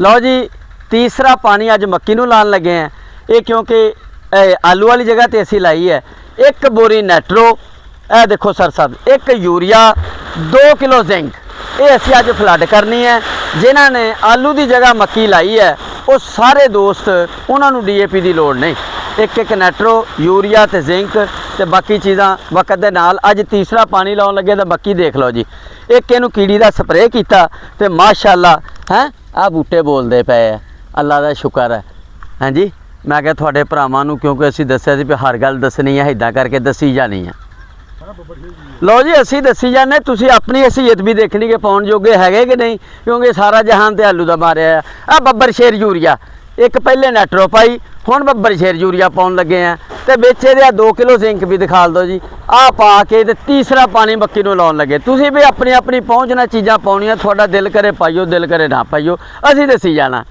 लो जी तीसरा पानी अज मक्की नूं लाण लगे हैं। ये क्योंकि आलू वाली जगह ते असी लाई है। एक बोरी नैट्रो, ए देखो सर साहब, एक यूरिया, 2 किलो जिंक, ये असी अज फ्लड करनी है। जिन्हां ने आलू की जगह मक्की लाई है वो सारे दोस्त, उन्होंने DAP की लोड़ नहीं। एक एक नैट्रो, यूरिया तो जिंक तो बाकी चीज़ां वक्त के नाल अज तीसरा पानी लाउण लगे तो मक्की देख लो जी। एक इनू कीड़ी का स्प्रे किया तो माशाअल्लाह हैं आ बूटे बोलते पे है। अल्लाह का शुक्र है। हाँ जी, मैं क्या थोड़े भरावां नूं, क्योंकि असीं दस्सिया सी भी हर गल दसनी है, इदां करके दसी जानी है। लो जी असी दसी जाने, तुसीं अपनी हैसीयत भी देखनी कि पाउण जोगे है कि नहीं, क्योंकि सारा जहान तो आलू का मारिया है। आ बब्बर शेर यूरिया, एक पहले नैट्रो पाई, हुण बब्बर शेर यूरिया पाउण लगे हैं। तो बेचे दे 2 किलो जिंक भी दिखा दो जी। आ पा के ते तीसरा पानी मक्की नूं लाउण लगे। तुसीं भी अपनी अपनी पहुँच नाल चीज़ां पाउणियां, तुहाडा दिल करे पाइयो, दिल करे ना पाइयो, असीं दसी जाना।